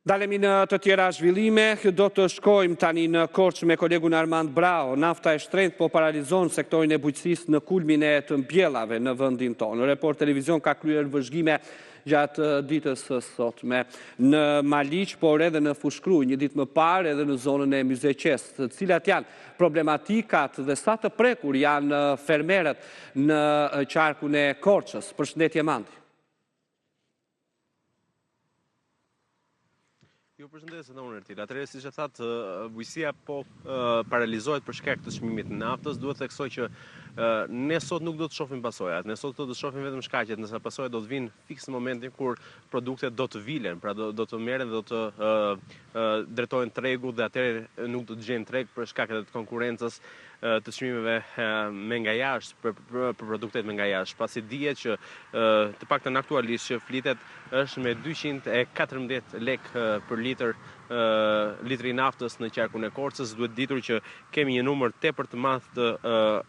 Dalemi në të tjera zhvillime, do të shkojmë tani në Korçë me kolegun Armand Brao. Nafta e shtrenjtë po paralizon sektorin e bujqësisë në kulmin e të mbjellave në vendin tonë. Report Televizion ka kryer vëzhgime gjatë ditës së sotme në Maliq, por edhe në Fushkruj, një ditë më parë edhe në zonën e Myzeqes, të cilat janë problematikat dhe sa të prekur janë fermerët në qarkun e Korçës. Përshëndetje Mandi. Ju përshëndes në unë Ertil. Atëherë, siç e thatë, bujqësia po paralizohet për shkak të çmimit të naftës. Duhet të theksoj që ne sot nuk do të shohim pasojat. Ne sot do të shohim vetëm shkaqet, ndërsa pasojat do të vinë fiks në momentin kur produktet do të vilen, pra do të merren dhe do të drejtohen tregu dhe atëherë nuk do të gjejnë treg për shkak të konkurrencës të çmimeve me nga jashtë për produktet me nga jashtë. Pasi dihet që të paktën aktualisht që flitet është me 214 lekë për litri naftës në qarkun e Korçës. Duhet ditur që kemi një numër tepër të madh të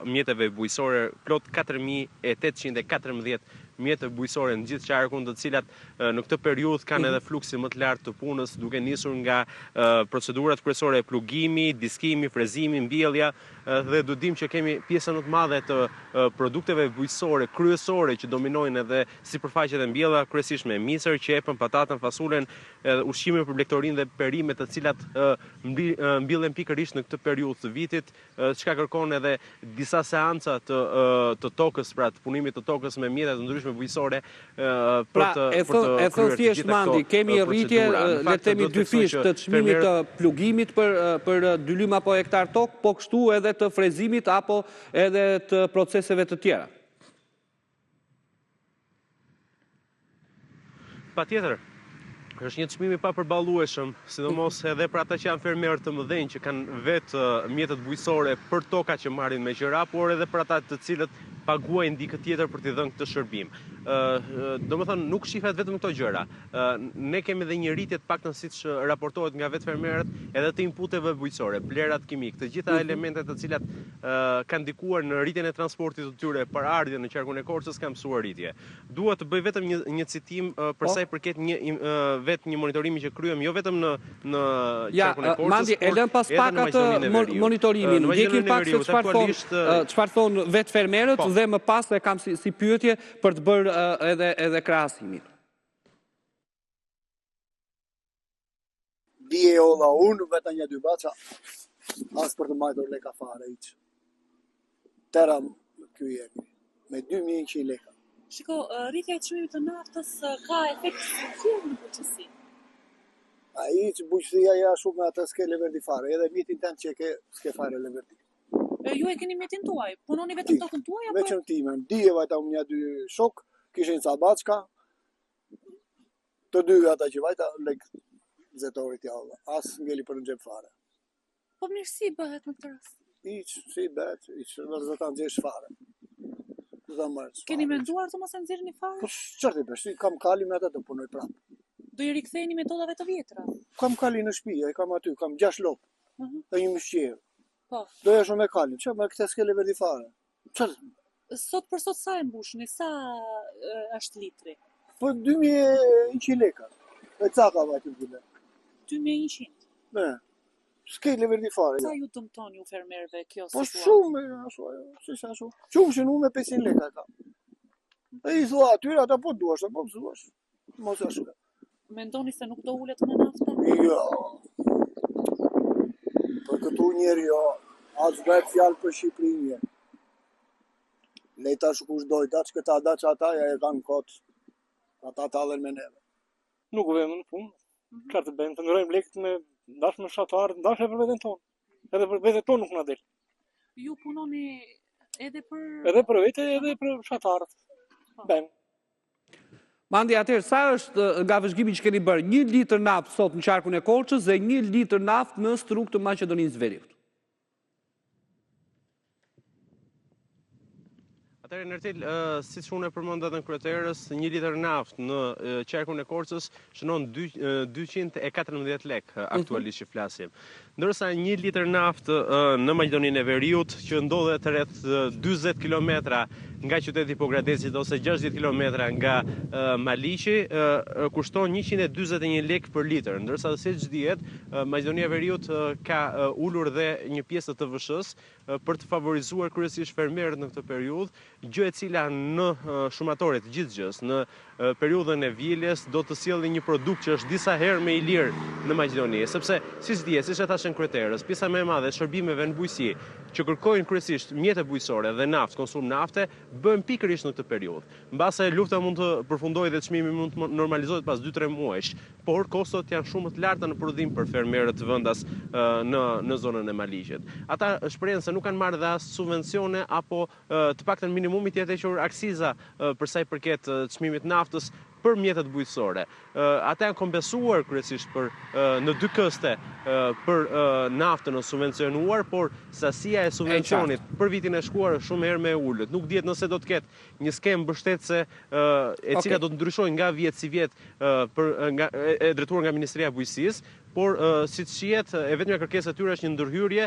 mjeteve bujqësore, plot 4814 mjete bujqësore në gjithë qarkun, të cilat në këtë periudhë kanë edhe fluksin më të lartë të punës, duke nisur nga procedurat kryesore e plugimi, diskimi, frezimi, mbjellja, dhe do dim që kemi pjesën më të madhe të produkteve bujqësore kryesore që dominojnë edhe sipërfaqet e mbjella, kryesisht me misër, qepën, patatën, fasulen, ushqime për blektorinë dhe perimet, të cilat mbillen pikërisht në këtë periudhë të vitit, çka kërkon edhe disa seanca të tokës, pra të punimit të tokës me mjete të ndryshme bujqësore për të kryer thjesht Mandi, kemi rritje, le të themi dyfish të çmimit të plugimit për 2 lyma apo hektar tokë, po kështu edhe të frezimit apo edhe të proceseve të tjera. Patjetër. Është një çmim i papërballueshëm, sidomos edhe për ata që janë fermerë të mëdhenj që kanë vetë mjetet bujqësore për toka që marrin me qira, por edhe për ata të cilët paguajnë dikë tjetër për t'i dhënë këtë shërbim. Domethënë nuk shihet vetëm këto gjëra. Ne kemi edhe një rritje të paktën siç raportohet nga vetë fermerët, edhe të inputeve bujqësore, blerat kimik, të gjitha elementet të cilat kanë ndikuar në rritjen e transportit të tyre për ardhjen në qarkun e Korçës kanë mësuar rritje. Dua të bëj vetëm një citim për sa i përket vetë një monitorimi që kryem jo vetëm në qarkun e Korçës. Mandi, e lëm pas pak atë monitorimin. Ndjekim pak se çfarë thon vetë fermerët dhe më pas e kam si pyetje për të bërë edhe krahasimin. Dije olla unë vetëm një 2 baca, as për të majtur leka fare iq. Tera ky jemi, me 2100 leka. Shiko, rritja e çmimit të naftës ka efekt shumë në bujqësi. Ai që bujqësia ja shumë atë s'ke leverdi fare, edhe mitin tënd që s'ke fare leverdi. Ju e keni mjetin tuaj, punoni vetëm tokën tuaj apo? Veçëm timen, dije vajta unë një 2 shok, kishin ca backa, të 2 ata që vajta lek zetorit jalla, as ngeli për në gjep fare. Po mirë si bëhet në këtë rast? Si bëhet, në zëta nxesh fare. Keni menduar të mos e nxjerrni fare? Po çfarë bësh, kam kali me ata të punoj prapë. Do i riktheheni metodave të vjetra? Kam kali në shtëpi, ai kam aty, kam 6 lop. Dhe një mëshqirë. Po. Do ja shumë me kalin, që me këtë s'ke leverdi fare. Sot për sot sa e mbushni, sa është litri? Po 2100 leka, e caka vajtë të bile. 2100? Ne, s'ke leverdi fare. Sa ju dëmton ju fermerëve kjo Po situatë? shumë, si sa shumë. Shumë që me 500 leka ka. E i thua atyre, ata po duash, po mësuash. Mos ashtu. Mendoni se nuk do ulet më nafta? Jo. Për këtu njerë jo, as vetë fjalë për Shqipërinë. Leta shukush dojta, që këta da që ata ja e kanë kotë, ata talën me neve. Nuk vëmë në punë, çfarë të bëjmë, të ndrojmë lekët me dash me fshatarë, dash e për veten tonë. Edhe për veten tonë nuk na del. Ju punoni edhe për... Edhe për vete, edhe për fshatarët. Bëjmë. Mandi, atëherë, sa është nga vëzhgimi që keni bërë 1 litër naftë sot në qarkun e Korçës dhe 1 litër naftë në struk të Maqedonisë Veriut? Atëherë në Ertil, siç unë e përmenda në kryeterës, 1 litër naftë në qarkun e Korçës shënon 214 lekë aktualisht që flasim. Ndërsa 1 litër naftë në Maqedoninë e Veriut që ndodhet rreth 40 kilometra nga qyteti Pogradesit ose 60 km nga Maliqi kushton 141 lekë për litër, ndërsa siç dihet, Maqedonia e Veriut ka ulur dhe një pjesë të TVSH-s për të favorizuar kryesisht fermerët në këtë periudhë, gjë e cila në shumatore të gjithë gjës, në periudhën e vjeljes do të sjellë një produkt që është disa herë më i lirë në Maqedoni, sepse siç dihet, siç e thashën kryetarës, pjesa më e madhe e shërbimeve në bujqësi që kërkojnë kryesisht mjete bujqësore dhe naftë, konsum nafte, bëhen pikërisht në këtë periudhë. Mbase lufta mund të përfundojë dhe çmimi mund të normalizohet pas 2-3 muajsh, por kostot janë shumë të larta në prodhim për fermerët të vendas në zonën e Maliqit. Ata shprehen se nuk kanë marrë dhe as subvencione apo të paktën minimumi të jetë hequr aksiza për sa i përket çmimit naftës për mjetet bujqësore. Ata janë kompensuar kryesisht në 2 këste për naftën në subvencionuar, por sasia e subvencionit për vitin e shkuar është shumë herë më e ulët. Nuk dihet nëse do të ketë një skemë mbështetëse e cila do të ndryshojë nga vjet si vjet e drejtuar nga Ministria e Bujqësisë, por siç shihet, e vetmja kërkesë e tyre është një ndërhyrje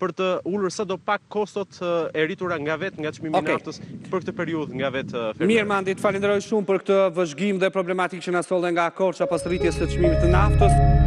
për të ulur sadopak kostot e rritura nga çmimi i naftës për këtë periudhë nga fermerët. Mirë, Mandi, të falenderoj shumë për këtë vëzhgim dhe problematikë që na solle nga Korça pas rritjes së çmimit të naftës.